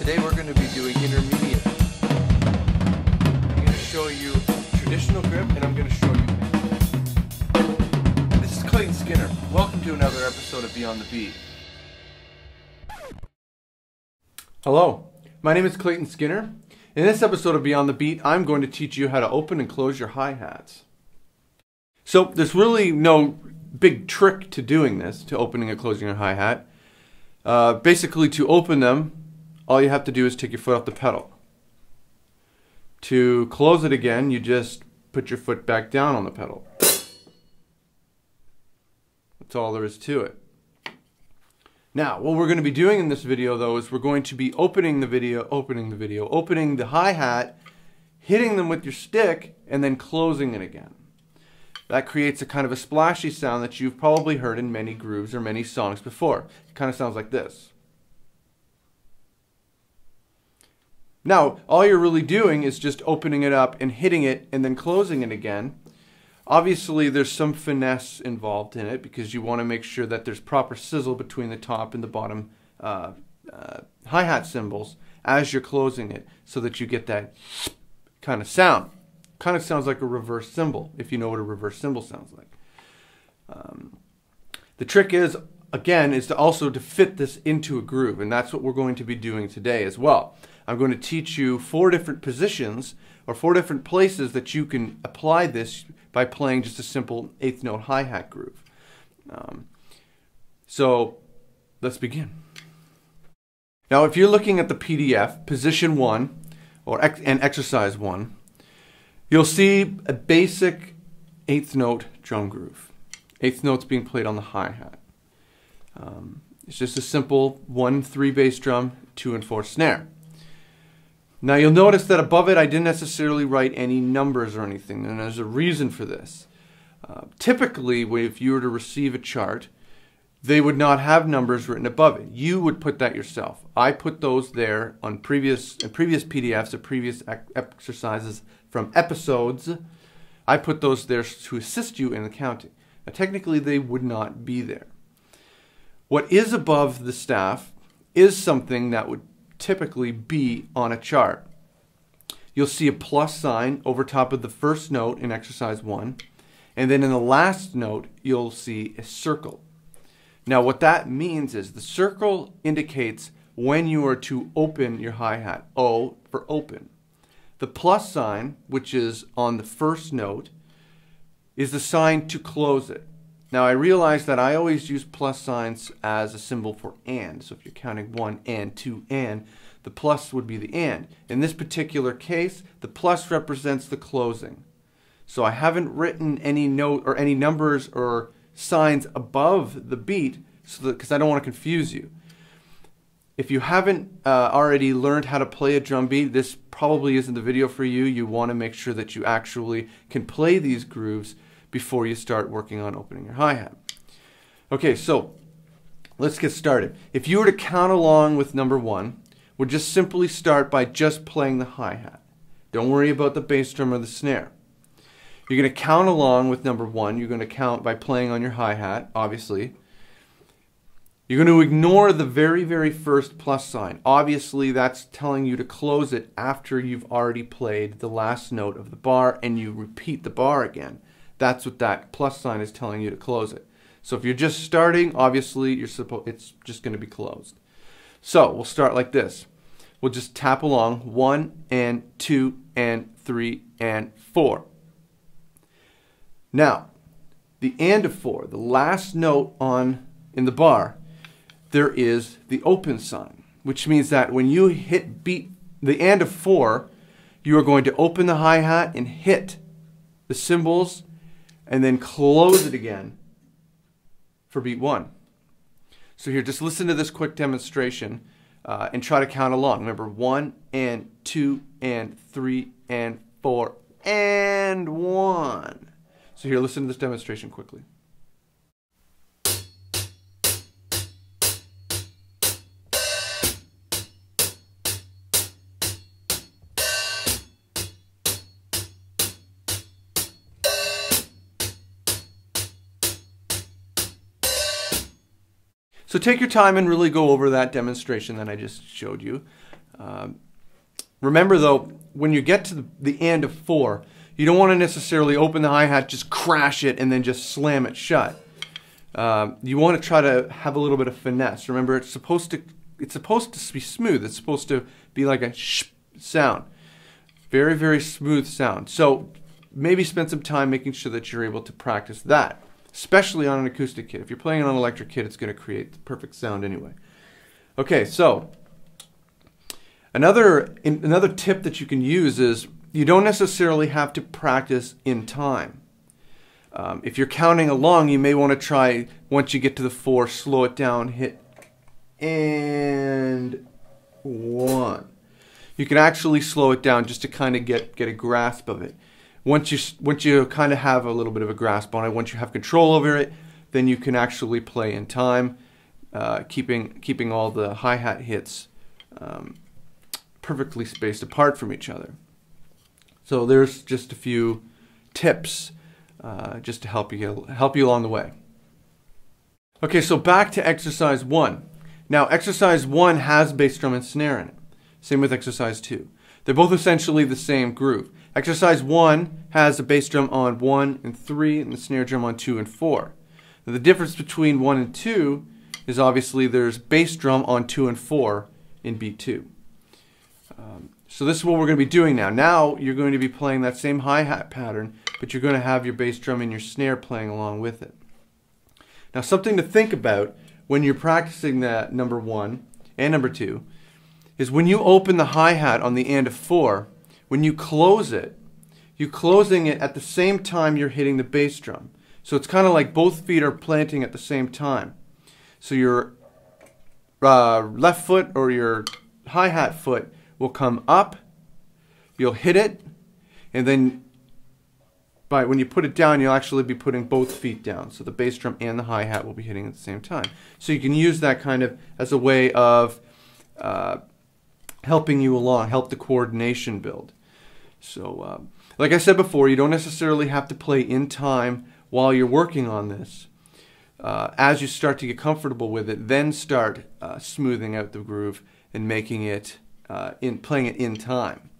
Today we're going to be doing intermediate. I'm going to show you traditional grip and I'm going to show you. This is Clayton Skinner. Welcome to another episode of Beyond the Beat. Hello, my name is Clayton Skinner. In this episode of Beyond the Beat, I'm going to teach you how to open and close your hi-hats. So there's really no big trick to doing this, to opening and closing your hi-hat. Basically, to open them, all you have to do is take your foot off the pedal. To close it again, you just put your foot back down on the pedal. That's all there is to it. Now, what we're going to be doing in this video, though, is we're going to be opening the hi-hat, hitting them with your stick, and then closing it again. That creates a kind of a splashy sound that you've probably heard in many grooves or many songs before. It kind of sounds like this. Now, all you're really doing is just opening it up and hitting it and then closing it again. Obviously, there's some finesse involved in it because you want to make sure that there's proper sizzle between the top and the bottom hi-hat cymbals as you're closing it so that you get that kind of sound. Kind of sounds like a reverse cymbal, if you know what a reverse cymbal sounds like. The trick is, again, is to also to fit this into a groove, and that's what we're going to be doing today as well. I'm going to teach you 4 different positions or 4 different places that you can apply this by playing just a simple 8th note hi-hat groove. So let's begin. Now, if you're looking at the PDF, position 1 and exercise 1, you'll see a basic 8th note drum groove. 8th notes being played on the hi-hat. It's just a simple 1 3 bass drum, 2 and 4 snare. Now you'll notice that above it I didn't necessarily write any numbers or anything, and there's a reason for this. Typically, if you were to receive a chart, they would not have numbers written above it. You would put that yourself. I put those there on previous PDFs or previous exercises from episodes. I put those there to assist you in the counting. Now technically they would not be there. What is above the staff is something that would typically be on a chart. You'll see a plus sign over top of the first note in exercise 1, and then in the last note you'll see a circle. Now what that means is the circle indicates when you are to open your hi-hat. O for open. The plus sign, which is on the first note, is the sign to close it. Now I realize that I always use plus signs as a symbol for and. So if you're counting 1 and 2 and, the plus would be the and. In this particular case, the plus represents the closing. So I haven't written any note or any numbers or signs above the beat because I don't want to confuse you. If you haven't already learned how to play a drum beat, this probably isn't the video for you. You want to make sure that you actually can play these grooves before you start working on opening your hi-hat. Okay, so let's get started. If you were to count along with number 1, we'll just simply start by just playing the hi-hat. Don't worry about the bass drum or the snare. You're going to count along with number 1. You're going to count by playing on your hi-hat, obviously. You're going to ignore the very, very first plus sign. Obviously, that's telling you to close it after you've already played the last note of the bar and you repeat the bar again. That's what that plus sign is telling you to close it. So if you're just starting, obviously it's just going to be closed. So we'll start like this. We'll just tap along 1 and 2 and 3 and 4. Now, the and of 4, the last note in the bar, there is the open sign, which means that when you hit beat the and of 4, you are going to open the hi-hat and hit the cymbals and then close it again for beat 1. So here, just listen to this quick demonstration and try to count along. Remember, 1 and 2 and 3 and 4 and 1. So here, listen to this demonstration quickly. So take your time and really go over that demonstration that I just showed you. Remember though, when you get to the end of 4, you don't want to necessarily open the hi-hat, just crash it, and then just slam it shut. You want to try to have a little bit of finesse. Remember, it's supposed to be smooth. It's supposed to be like a sh sound. Very, very smooth sound. So maybe spend some time making sure that you're able to practice that, especially on an acoustic kit. If you're playing on an electric kit, it's going to create the perfect sound anyway. Okay, so another tip that you can use is you don't necessarily have to practice in time. If you're counting along, you may want to try, once you get to the 4, slow it down, hit and 1. You can actually slow it down just to kind of get a grasp of it. Once you kind of have a little bit of a grasp on it, once you have control over it, then you can actually play in time, keeping all the hi-hat hits perfectly spaced apart from each other. So there's just a few tips just to help you along the way. Okay, so back to exercise 1. Now exercise 1 has bass drum and snare in it. Same with exercise 2. They're both essentially the same groove. Exercise 1 has a bass drum on 1 and 3 and the snare drum on 2 and 4. Now, the difference between 1 and 2 is obviously there's bass drum on 2 and 4 in beat 2. So this is what we're going to be doing now. Now you're going to be playing that same hi-hat pattern, but you're going to have your bass drum and your snare playing along with it. Now something to think about when you're practicing that number 1 and number 2 is when you open the hi-hat on the end of 4, when you close it, you're closing it at the same time you're hitting the bass drum. So it's kind of like both feet are planting at the same time. So your left foot or your hi-hat foot will come up, you'll hit it, and then when you put it down, you'll actually be putting both feet down. So the bass drum and the hi-hat will be hitting at the same time. So you can use that kind of as a way of helping you along, help the coordination build. So like I said before, you don't necessarily have to play in time while you're working on this. As you start to get comfortable with it, then start smoothing out the groove and making it playing it in time.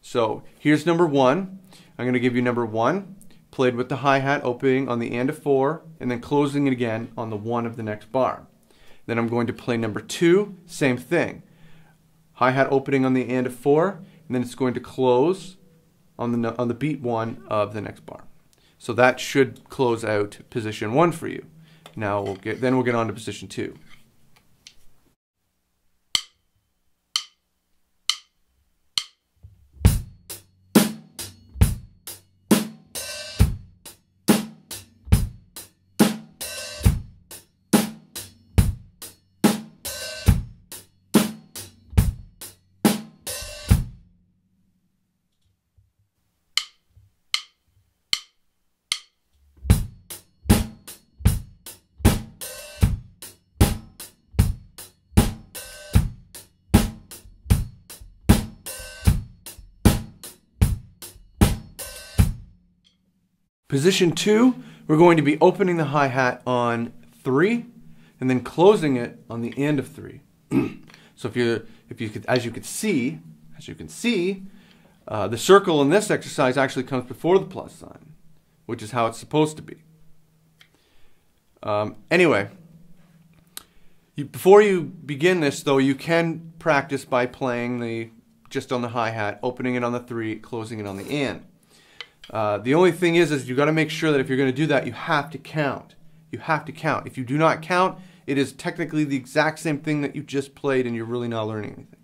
So here's number 1. I'm going to give you number 1, played with the hi-hat opening on the end of 4, and then closing it again on the 1 of the next bar. Then I'm going to play number 2, same thing. Hi-hat opening on the end of 4, and then it's going to close on the beat 1 of the next bar. So that should close out position 1 for you. Now we'll get on to position 2. Position 2, we're going to be opening the hi-hat on 3 and then closing it on the end of 3. So as you can see, the circle in this exercise actually comes before the plus sign, which is how it's supposed to be. Anyway, before you begin this though, you can practice by playing just on the hi-hat, opening it on the 3, closing it on the end. The only thing is you got to make sure that if you're going to do that, you have to count. You have to count. If you do not count, it is technically the exact same thing that you just played and you're really not learning anything.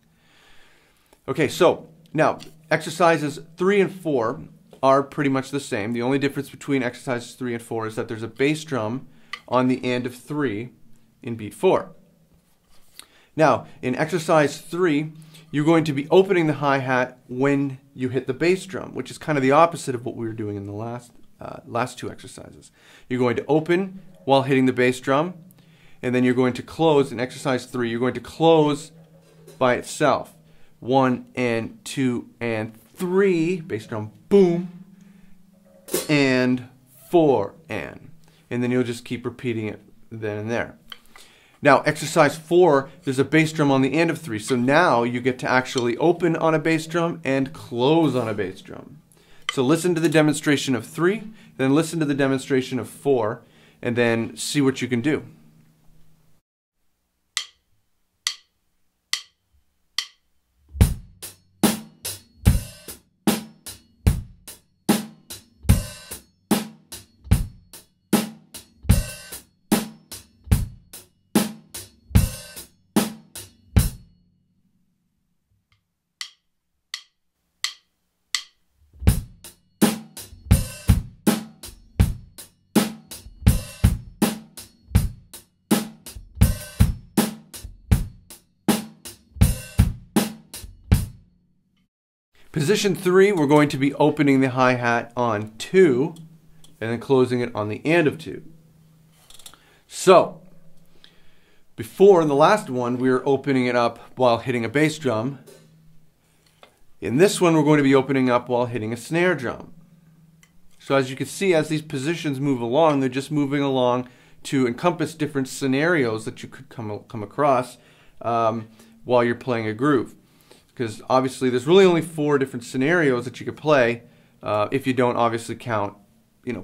Okay, so now exercises 3 and 4 are pretty much the same. The only difference between exercises 3 and 4 is that there's a bass drum on the end of 3 in beat 4. Now, in exercise 3, you're going to be opening the hi-hat when you hit the bass drum, which is kind of the opposite of what we were doing in the last 2 exercises. You're going to open while hitting the bass drum, and then you're going to close in exercise 3. You're going to close by itself. 1 and 2 and 3, bass drum, boom, and 4 and then you'll just keep repeating it then and there. Now, exercise 4, there's a bass drum on the end of 3. So now you get to actually open on a bass drum and close on a bass drum. So listen to the demonstration of 3, then listen to the demonstration of 4, and then see what you can do. Position 3, we're going to be opening the hi-hat on 2 and then closing it on the end of 2. So, before in the last one, we were opening it up while hitting a bass drum. In this one, we're going to be opening up while hitting a snare drum. So as you can see, as these positions move along, they're just moving along to encompass different scenarios that you could come across while you're playing a groove. Because obviously there's really only 4 different scenarios that you could play if you don't obviously count,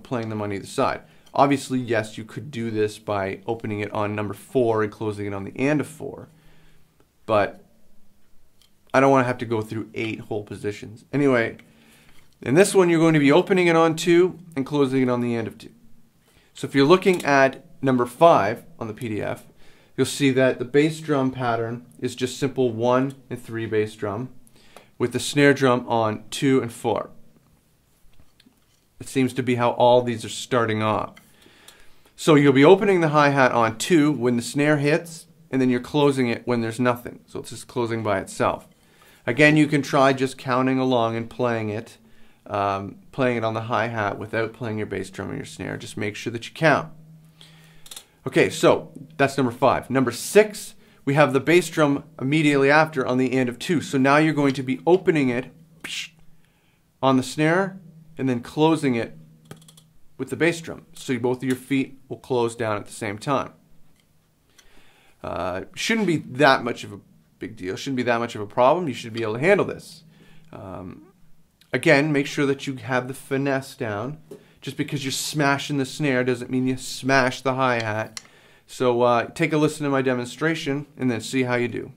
playing them on either side. Obviously, yes, you could do this by opening it on number 4 and closing it on the end of 4. But I don't want to have to go through 8 whole positions. Anyway, in this one you're going to be opening it on 2 and closing it on the end of 2. So if you're looking at number 5 on the PDF, you'll see that the bass drum pattern is just simple 1 and 3 bass drum with the snare drum on 2 and 4. It seems to be how all these are starting off. So you'll be opening the hi-hat on 2 when the snare hits, and then you're closing it when there's nothing. So it's just closing by itself. Again, you can try just counting along and playing it on the hi-hat without playing your bass drum or your snare. Just make sure that you count. Okay, so that's number 5. Number 6, we have the bass drum immediately after on the end of 2. So now you're going to be opening it on the snare and then closing it with the bass drum. So both of your feet will close down at the same time. Shouldn't be that much of a big deal. Shouldn't be that much of a problem. You should be able to handle this. Again, make sure that you have the finesse down. Just because you're smashing the snare doesn't mean you smash the hi-hat. So take a listen to my demonstration and then see how you do.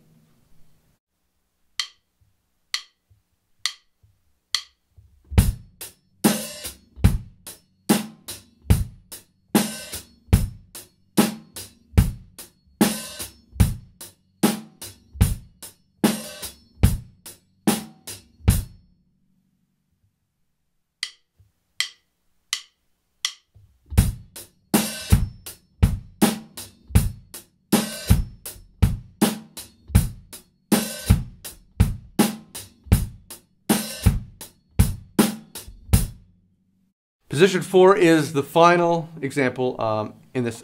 Position 4 is the final example in this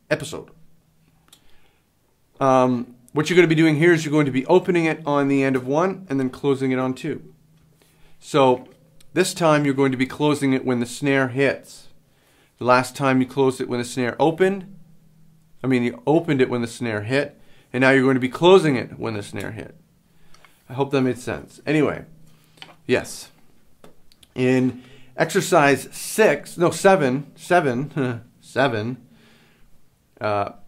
episode. What you're going to be doing here is you're going to be opening it on the end of 1 and then closing it on 2. So this time you're going to be closing it when the snare hits. The last time you closed it when the snare opened, you opened it when the snare hit, and now you're going to be closing it when the snare hit. I hope that made sense. Anyway, yes. In exercise 7,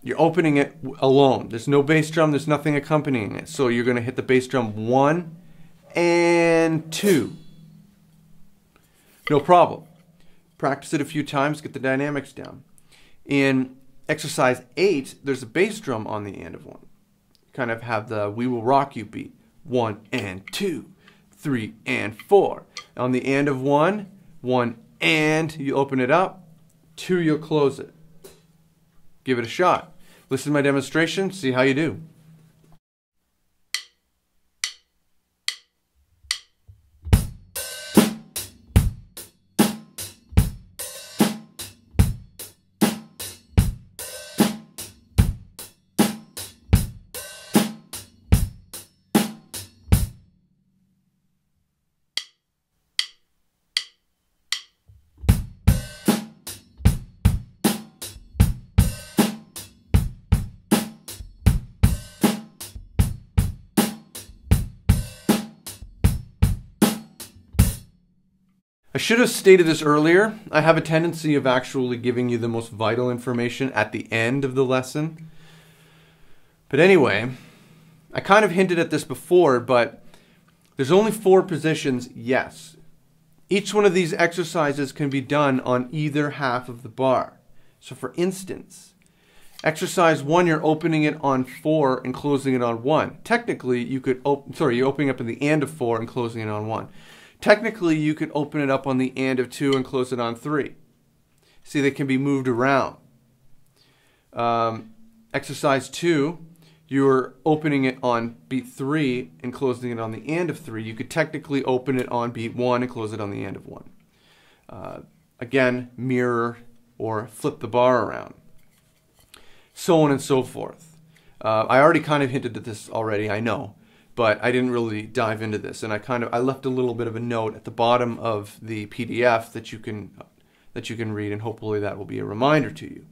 you're opening it alone. There's no bass drum, there's nothing accompanying it. So you're going to hit the bass drum 1 and 2. No problem. Practice it a few times, get the dynamics down. In exercise 8, there's a bass drum on the end of 1. Kind of have the We Will Rock You beat. 1 and 2, 3 and 4. On the end of 1 and you open it up, 2 you'll close it. Give it a shot. Listen to my demonstration, see how you do. I should have stated this earlier. I have a tendency of actually giving you the most vital information at the end of the lesson. But anyway, I kind of hinted at this before, but there's only 4 positions, yes. Each one of these exercises can be done on either half of the bar. So for instance, exercise 1, you're opening it on 4 and closing it on 1. Technically, you could you're opening up in the and of 4 and closing it on 1. Technically, you could open it up on the and of 2 and close it on 3. See, they can be moved around. Exercise 2, you're opening it on beat 3 and closing it on the and of 3. You could technically open it on beat 1 and close it on the and of 1. Again, mirror or flip the bar around. So on and so forth. I already kind of hinted at this already, I know, but I didn't really dive into this, and I left a little bit of a note at the bottom of the PDF that you can read, and hopefully that will be a reminder to you.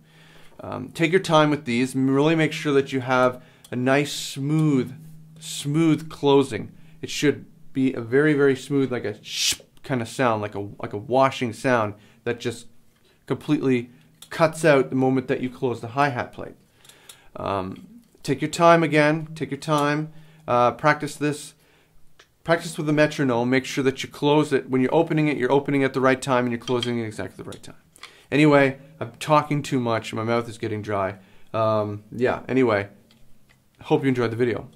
Take your time with these, and really make sure that you have a nice smooth closing. It should be a very, very smooth, like a sh kind of sound, like a washing sound that just completely cuts out the moment that you close the hi-hat plate. Take your time again. Take your time. Practice this. Practice with the metronome. Make sure that you close it. When you're opening at the right time, and you're closing it at exactly the right time. Anyway, I'm talking too much. My mouth is getting dry. Yeah, anyway, hope you enjoyed the video.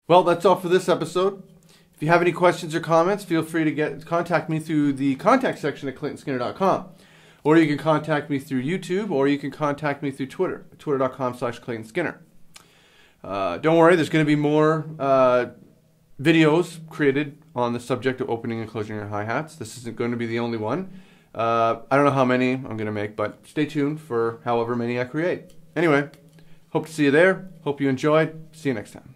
Well, that's all for this episode. If you have any questions or comments, feel free to contact me through the contact section at ClaytonSkinner.com. Or you can contact me through YouTube, or you can contact me through Twitter, twitter.com/ClaytonSkinner. Don't worry, there's going to be more videos created on the subject of opening and closing your hi-hats. This isn't going to be the only one. I don't know how many I'm going to make, but stay tuned for however many I create. Anyway, hope to see you there. Hope you enjoyed. See you next time.